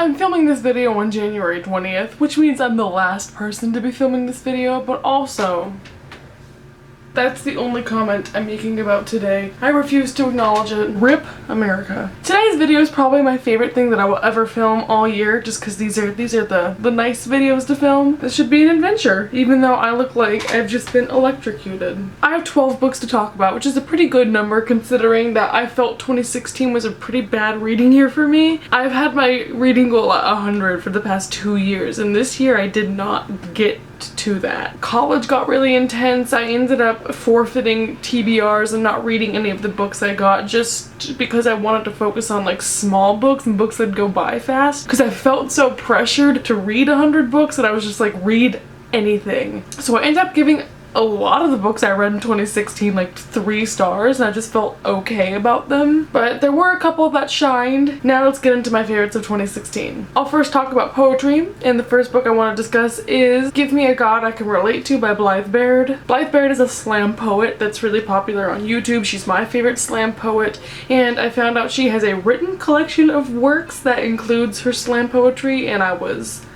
I'm filming this video on January 20th, which means I'm the last person to be filming this video, but also that's the only comment I'm making about today. I refuse to acknowledge it. RIP America. Today's video is probably my favorite thing that I will ever film all year, just because these are the nice videos to film. This should be an adventure, even though I look like I've just been electrocuted. I have 12 books to talk about, which is a pretty good number considering that I felt 2016 was a pretty bad reading year for me. I've had my reading goal at 100 for the past 2 years, and this year I did not get to that. College got really intense. I ended up forfeiting TBRs and not reading any of the books I got just because I wanted to focus on like small books and books that go by fast, because I felt so pressured to read 100 books that I was just like, read anything. So I ended up giving a lot of the books I read in 2016 like 3 stars, and I just felt okay about them. But there were a couple that shined. Now let's get into my favorites of 2016. I'll first talk about poetry, and the first book I want to discuss is Give Me a God I Can Relate To by Blythe Baird. Blythe Baird is a slam poet that's really popular on YouTube. She's my favorite slam poet, and I found out she has a written collection of works that includes her slam poetry, and I was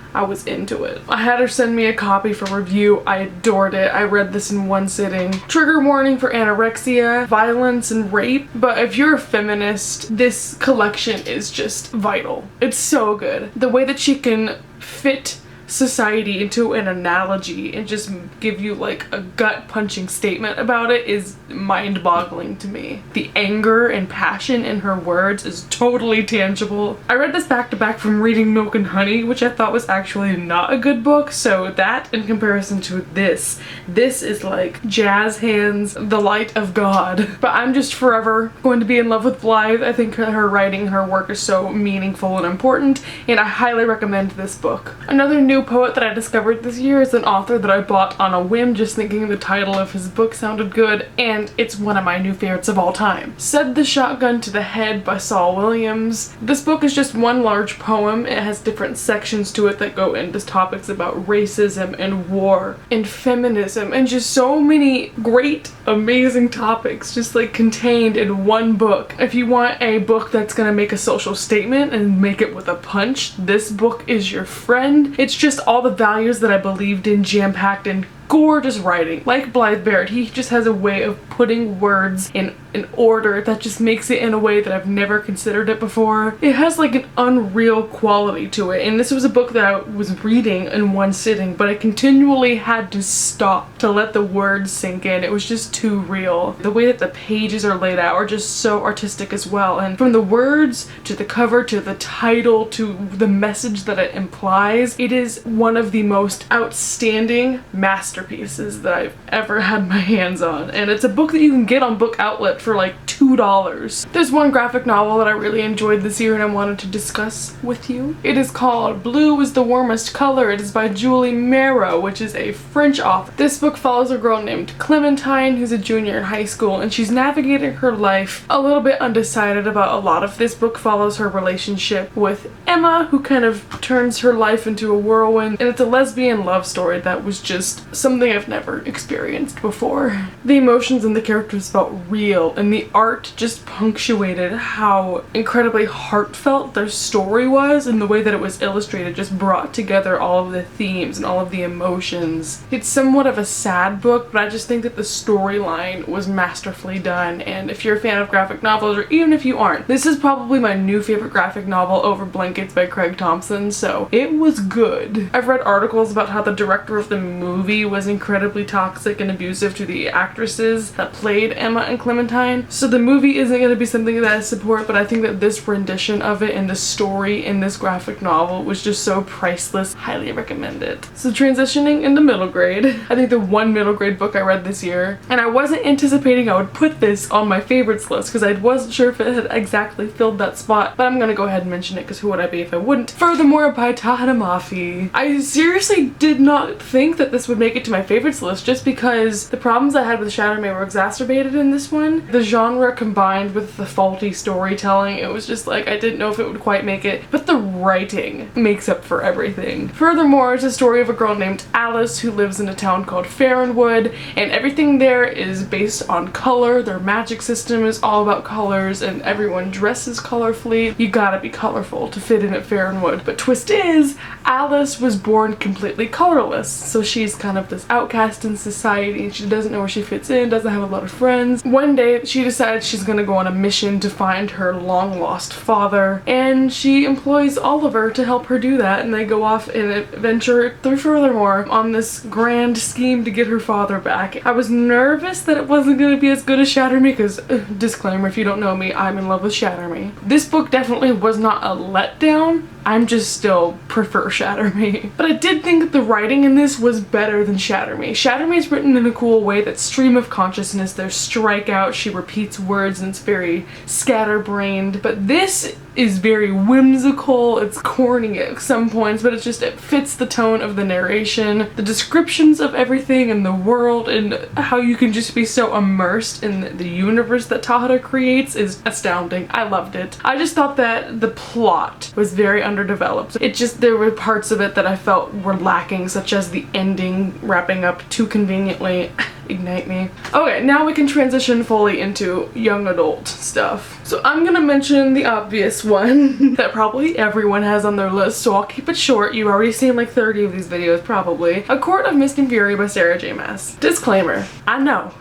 into it. I had her send me a copy for review. I adored it. I read this in one sitting. Trigger warning for anorexia, violence, and rape, but if you're a feminist, this collection is just vital. It's so good. The way that she can fit society into an analogy and just give you like a gut-punching statement about it is mind-boggling to me. The anger and passion in her words is totally tangible. I read this back-to-back from reading Milk and Honey, which I thought was actually not a good book, so that in comparison to this is like jazz hands, the light of God. But I'm just forever going to be in love with Blythe. I think her writing, her work is so meaningful and important, and I highly recommend this book. Another new poet that I discovered this year is an author that I bought on a whim just thinking the title of his book sounded good, and it's one of my new favorites of all time. Said the Shotgun to the Head by Saul Williams. This book is just one large poem. It has different sections to it that go into topics about racism and war and feminism and just so many great, amazing topics just like contained in one book. If you want a book that's gonna make a social statement and make it with a punch, this book is your friend. It's just all the values that I believed in jam-packed and gorgeous writing. Like Blythe Baird, he just has a way of putting words in an order that just makes it in a way that I've never considered it before. It has like an unreal quality to it, and this was a book that I was reading in one sitting, but I continually had to stop to let the words sink in. It was just too real. The way that the pages are laid out are just so artistic as well, and from the words to the cover to the title to the message that it implies, it is one of the most outstanding masterpieces that I've ever had my hands on, and it's a book that you can get on Book Outlet for like $2. There's one graphic novel that I really enjoyed this year and I wanted to discuss with you. It is called Blue is the Warmest Color. It is by Julie Marrow, which is a French author. This book follows a girl named Clementine who's a junior in high school, and she's navigating her life a little bit undecided about a lot. Of this book follows her relationship with Emma, who kind of turns her life into a whirlwind, and it's a lesbian love story that was just something I've never experienced before. The emotions in the characters felt real, and the art just punctuated how incredibly heartfelt their story was, and the way that it was illustrated just brought together all of the themes and all of the emotions. It's somewhat of a sad book, but I just think that the storyline was masterfully done, and if you're a fan of graphic novels, or even if you aren't, this is probably my new favorite graphic novel over Blankets by Craig Thompson, so it was good. I've read articles about how the director of the movie was incredibly toxic and abusive to the actresses that played Emma and Clementine, so the movie isn't going to be something that I support, but I think that this rendition of it and the story in this graphic novel was just so priceless. Highly recommend it. So transitioning into middle grade, I think the one middle grade book I read this year, and I wasn't anticipating I would put this on my favorites list because I wasn't sure if it had exactly filled that spot, but I'm gonna go ahead and mention it because who would I be if I wouldn't? Furthermore by Tahana Mafi. I seriously did not think that this would make it to my favorites list just because the problems I had with Shatter Me were exacerbated in this one. The genre combined with the faulty storytelling, it was just like I didn't know if it would quite make it, but the writing makes up for everything. Furthermore, it's a story of a girl named Alice who lives in a town called Farronwood, and everything there is based on color. Their magic system is all about colors, and everyone dresses colorfully. You gotta be colorful to fit in at Farronwood. But twist is, Alice was born completely colorless, so she's kind of this outcast in society, and she doesn't know where she fits in, doesn't have a lot of friends. One day, she decides she's gonna go on a mission to find her long-lost father, and she employs Oliver to help her do that, and they go off in an adventure furthermore on this grand scheme to get her father back. I was nervous that it wasn't gonna be as good as Shatter Me, because, disclaimer, if you don't know me, I'm in love with Shatter Me. This book definitely was not a letdown. I'm just still prefer Shatter Me. But I did think that the writing in this was better than Shatter Me. Shatter Me is written in a cool way that's stream of consciousness. There's strikeout, she repeats words, and it's very scatterbrained. But this is very whimsical, it's corny at some points, but it fits the tone of the narration. The descriptions of everything in the world and how you can just be so immersed in the universe that Tahara creates is astounding. I loved it. I just thought that the plot was very underdeveloped. There were parts of it that I felt were lacking, such as the ending wrapping up too conveniently. Ignite me. Okay, now we can transition fully into young adult stuff. So I'm gonna mention the obvious one that probably everyone has on their list, so I'll keep it short. You've already seen like 30 of these videos probably. A Court of Mist and Fury by Sarah J Maas. Disclaimer, I know.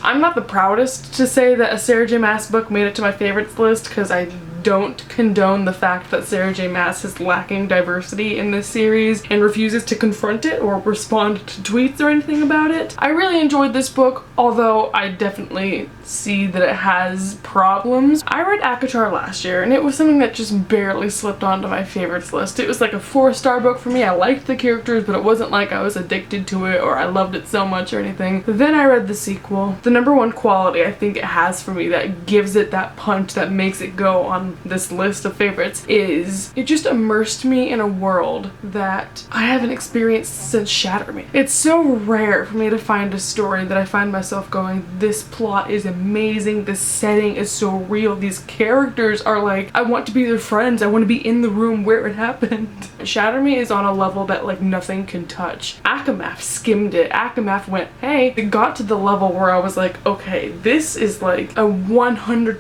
I'm not the proudest to say that a Sarah J Maas book made it to my favorites list, because I don't condone the fact that Sarah J Maas is lacking diversity in this series and refuses to confront it or respond to tweets or anything about it. I really enjoyed this book, although I definitely see that it has problems. I read ACOTAR last year, and it was something that just barely slipped onto my favorites list. It was like a 4-star book for me. I liked the characters, but it wasn't like I was addicted to it or I loved it so much or anything. Then I read the sequel. The number one quality I think it has for me that gives it that punch that makes it go on this list of favorites is it just immersed me in a world that I haven't experienced since Shatter Me. It's so rare for me to find a story that I find myself going, this plot is amazing, this setting is so real, these characters are like, I want to be their friends, I want to be in the room where it happened. Shatter Me is on a level that like nothing can touch. Akamath skimmed it. Akamath went, hey, it got to the level where I was like, okay, this is like a 100%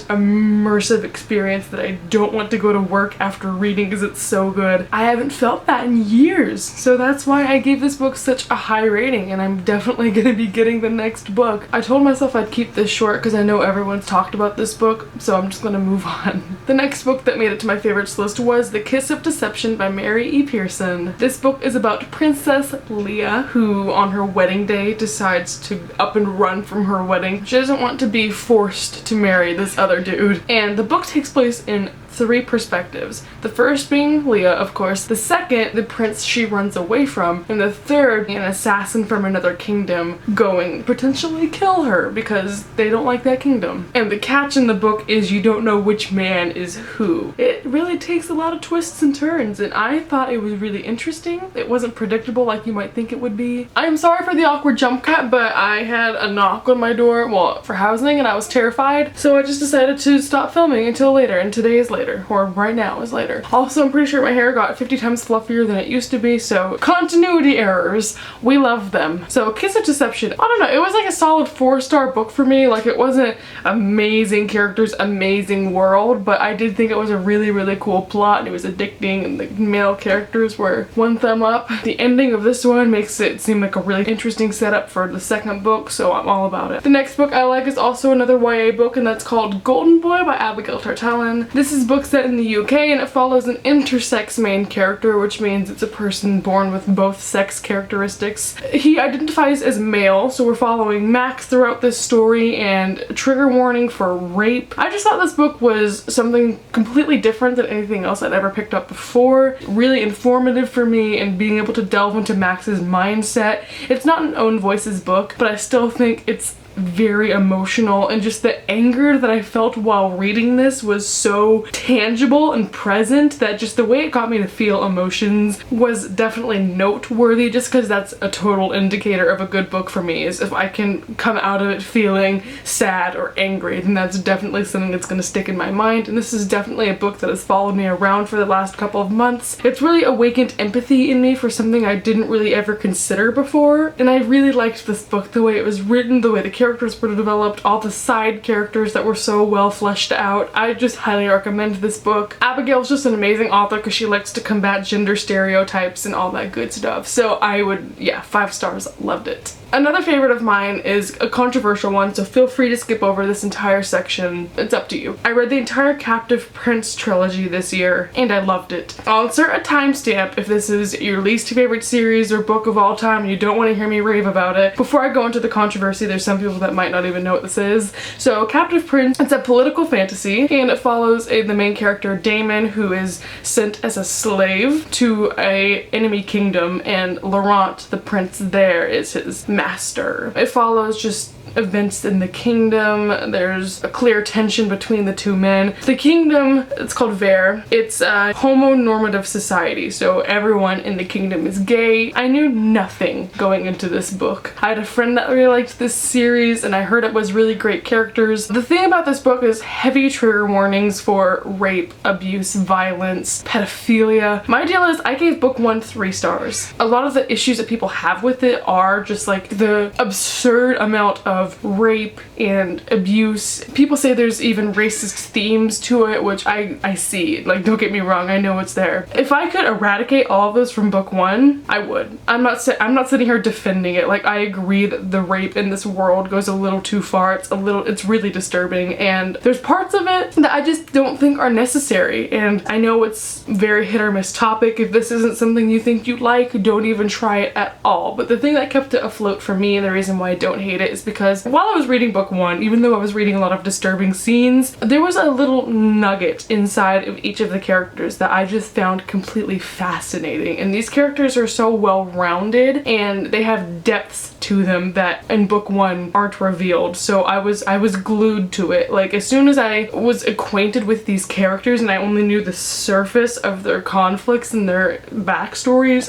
immersive experience that I don't want to go to work after reading because it's so good. I haven't felt that in years, so that's why I gave this book such a high rating, and I'm definitely gonna be getting the next book. I told myself I'd keep this short because I know everyone's talked about this book, so I'm just gonna move on. The next book that made it to my favorites list was The Kiss of Deception by Mary E. Pearson. This book is about Princess Leia, who on her wedding day decides to up and run from her wedding. She doesn't want to be forced to marry this other dude, and the book takes place in 3 perspectives. The first being Leia, of course, the second, the prince she runs away from, and the third, an assassin from another kingdom going potentially kill her because they don't like that kingdom. And the catch in the book is you don't know which man is who. It really takes a lot of twists and turns, and I thought it was really interesting. It wasn't predictable like you might think it would be. I'm sorry for the awkward jump cut, but I had a knock on my door, well, for housing, and I was terrified, so I just decided to stop filming until later, and today is later. Or right now is later. Also, I'm pretty sure my hair got 50 times fluffier than it used to be, so continuity errors, we love them. So Kiss of Deception, I don't know, it was like a solid 4-star book for me. Like, it wasn't amazing characters, amazing world, but I did think it was a really, really cool plot, and it was addicting, and the male characters were one thumb up. The ending of this one makes it seem like a really interesting setup for the second book, so I'm all about it. The next book I like is also another YA book, and that's called Golden Boy by Abigail Tartellin. This is book set in the UK, and it follows an intersex main character, which means it's a person born with both sex characteristics. He identifies as male, so we're following Max throughout this story, and trigger warning for rape. I just thought this book was something completely different than anything else I'd ever picked up before. Really informative for me, and being able to delve into Max's mindset. It's not an Own Voices book, but I still think it's very emotional, and just the anger that I felt while reading this was so tangible and present that just the way it got me to feel emotions was definitely noteworthy, just because that's a total indicator of a good book for me, is if I can come out of it feeling sad or angry, then that's definitely something that's going to stick in my mind. And this is definitely a book that has followed me around for the last couple of months. It's really awakened empathy in me for something I didn't really ever consider before, and I really liked this book, the way it was written, the way the characters were developed, all the side characters that were so well fleshed out. I just highly recommend this book. Abigail's just an amazing author because she likes to combat gender stereotypes and all that good stuff. So I would, yeah, 5 stars, loved it. Another favorite of mine is a controversial one, so feel free to skip over this entire section. It's up to you. I read the entire Captive Prince trilogy this year, and I loved it. I'll insert a timestamp if this is your least favorite series or book of all time and you don't want to hear me rave about it. Before I go into the controversy, there's some people that might not even know what this is. So Captive Prince, it's a political fantasy, and it follows the main character Damon, who is sent as a slave to a enemy kingdom, and Laurent, the prince there, is his master. It follows just events in the kingdom. There's a clear tension between the two men. The kingdom, it's called Vere. It's a homonormative society, so everyone in the kingdom is gay. I knew nothing going into this book. I had a friend that really liked this series, and I heard it was really great characters. The thing about this book is heavy trigger warnings for rape, abuse, violence, pedophilia. My deal is I gave book 1 3 stars. A lot of the issues that people have with it are just like the absurd amount of rape and abuse. People say there's even racist themes to it, which I see. Like, don't get me wrong, I know it's there. If I could eradicate all of those from book 1, I would. I'm not sitting here defending it. Like, I agree that the rape in this world goes a little too far. It's really disturbing, and there's parts of it that I just don't think are necessary. And I know it's very hit or miss topic. If this isn't something you think you like, don't even try it at all. But the thing that kept it afloat for me, and the reason why I don't hate it, is because while I was reading book 1, even though I was reading a lot of disturbing scenes, there was a little nugget inside of each of the characters that I just found completely fascinating. And these characters are so well-rounded, and they have depths to them that in book 1 aren't revealed. So I was glued to it. Like, as soon as I was acquainted with these characters and I only knew the surface of their conflicts and their backstories,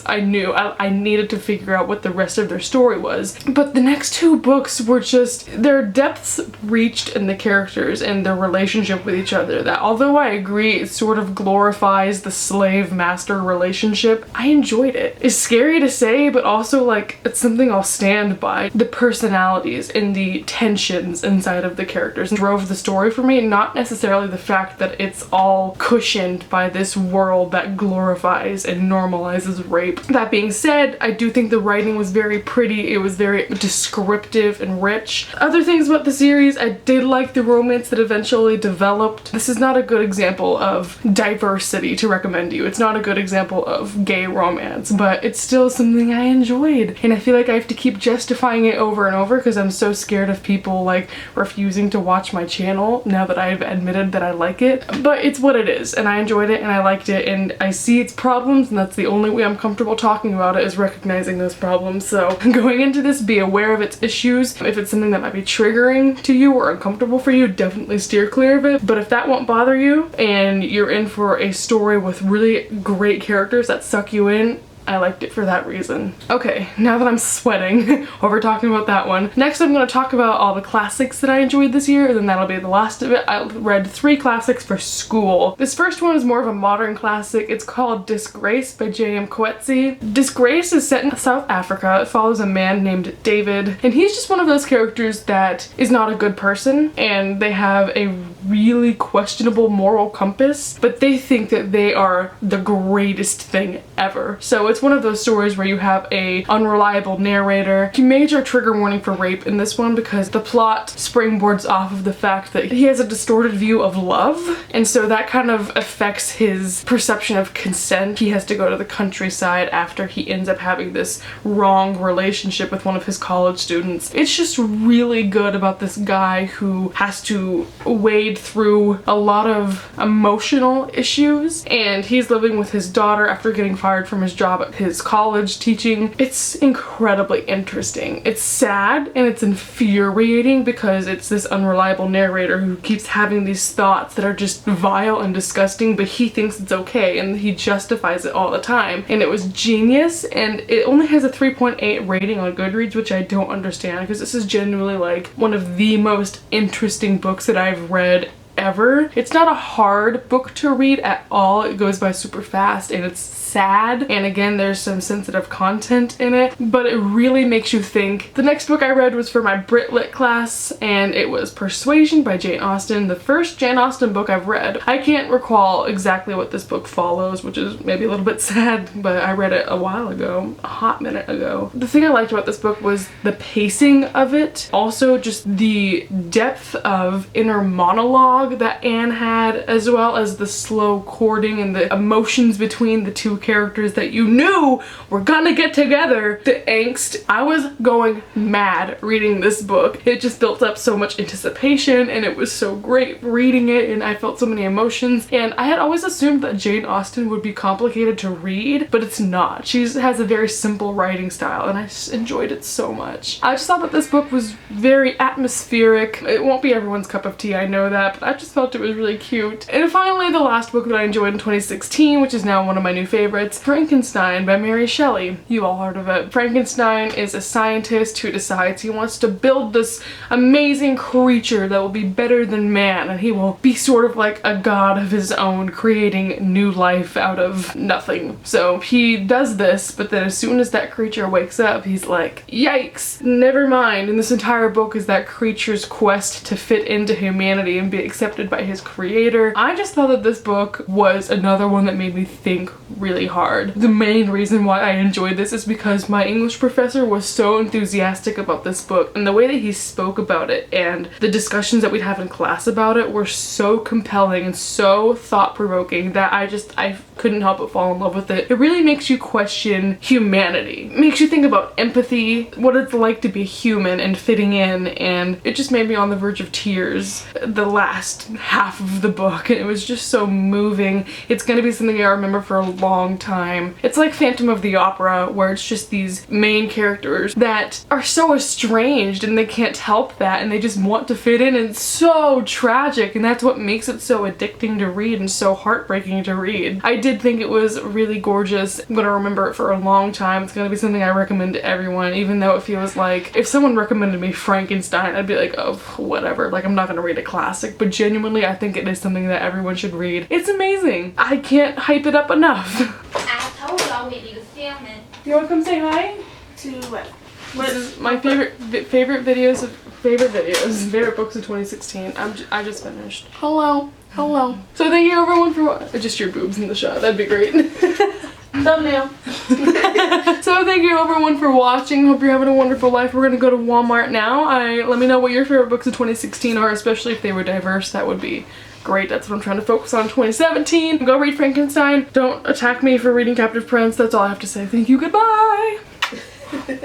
I knew I needed to figure out what the rest of their story was. But the next 2 books were just, their depths reached in the characters and their relationship with each other, that although I agree it sort of glorifies the slave-master relationship, I enjoyed it. It's scary to say, but also like it's something I'll stand by. The personalities and the tensions inside of the characters drove the story for me, not necessarily the fact that it's all cushioned by this world that glorifies and normalizes rape. That being said, I do think the writing was very pretty. It was very descriptive and rich. Other things about the series, I did like the romance that eventually developed. This is not a good example of diversity to recommend you. It's not a good example of gay romance, but it's still something I enjoyed. And I feel like I have to keep justifying it over and over because I'm so scared of people like refusing to watch my channel now that I've admitted that I like it. But it's what it is, and I enjoyed it and I liked it, and I see its problems, and that's the only way I'm comfortable talking about it, is recognizing those problems. So going into this, be aware of its issues. If it's something that might be triggering to you or uncomfortable for you, definitely steer clear of it. But if that won't bother you and you're in for a story with really great characters that suck you in, I liked it for that reason. Okay, now that I'm sweating over talking about that one, next I'm going to talk about all the classics that I enjoyed this year, and then that'll be the last of it. I read 3 classics for school. This first one is more of a modern classic. It's called Disgrace by J.M. Coetzee. Disgrace is set in South Africa. It follows a man named David, and he's just one of those characters that is not a good person, and they have a really questionable moral compass, but they think that they are the greatest thing ever. So it's one of those stories where you have a unreliable narrator. Major trigger warning for rape in this one because the plot springboards off of the fact that he has a distorted view of love, and so that kind of affects his perception of consent. He has to go to the countryside after he ends up having this wrong relationship with one of his college students. It's just really good about this guy who has to wade wade through a lot of emotional issues, and he's living with his daughter after getting fired from his job at his college teaching. It's incredibly interesting. It's sad and it's infuriating because it's this unreliable narrator who keeps having these thoughts that are just vile and disgusting, but he thinks it's okay and he justifies it all the time. And it was genius, and it only has a 3.8 rating on Goodreads, which I don't understand because this is genuinely like one of the most interesting books that I've read ever. It's not a hard book to read at all. It goes by super fast and it's sad, and again there's some sensitive content in it, but it really makes you think. The next book I read was for my Brit Lit class, and it was Persuasion by Jane Austen, the first Jane Austen book I've read. I can't recall exactly what this book follows, which is maybe a little bit sad, but I read it a while ago, a hot minute ago. The thing I liked about this book was the pacing of it, also just the depth of inner monologue that Anne had, as well as the slow courting and the emotions between the two characters that you knew were gonna get together. The angst. I was going mad reading this book. It just built up so much anticipation, and it was so great reading it, and I felt so many emotions. And I had always assumed that Jane Austen would be complicated to read, but it's not. She has a very simple writing style, and I just enjoyed it so much. I just thought that this book was very atmospheric. It won't be everyone's cup of tea, I know that, but I just felt it was really cute. And finally, the last book that I enjoyed in 2016, which is now one of my new favorites, Frankenstein by Mary Shelley. You all heard of it. Frankenstein is a scientist who decides he wants to build this amazing creature that will be better than man, and he will be sort of like a god of his own, creating new life out of nothing. So he does this, but then as soon as that creature wakes up, he's like, yikes, never mind. And this entire book is that creature's quest to fit into humanity and be accepted by his creator. I just thought that this book was another one that made me think really hard. The main reason why I enjoyed this is because my English professor was so enthusiastic about this book, and the way that he spoke about it and the discussions that we'd have in class about it were so compelling and so thought-provoking that I couldn't help but fall in love with it. It really makes you question humanity. It makes you think about empathy, what it's like to be human and fitting in, and it just made me on the verge of tears the last half of the book, and it was just so moving. It's gonna be something I remember for a long time. It's like Phantom of the Opera, where it's just these main characters that are so estranged and they can't help that, and they just want to fit in, and it's so tragic, and that's what makes it so addicting to read and so heartbreaking to read. I did think it was really gorgeous. I'm gonna remember it for a long time. It's gonna be something I recommend to everyone, even though it feels like if someone recommended me Frankenstein, I'd be like, oh, whatever, like I'm not gonna read a classic, but genuinely I think it is something that everyone should read. It's amazing. I can't hype it up enough. You wanna come say hi? To what? This is my favorite books of 2016. I just finished. Hello. Hello. So thank you everyone for just your boobs in the shot. That'd be great. Thumbnail. So thank you everyone for watching. Hope you're having a wonderful life. We're gonna go to Walmart now. Let me know what your favorite books of 2016 are, especially if they were diverse. That would be great. That's what I'm trying to focus on in 2017. Go read Frankenstein. Don't attack me for reading Captive Prince. That's all I have to say. Thank you. Goodbye.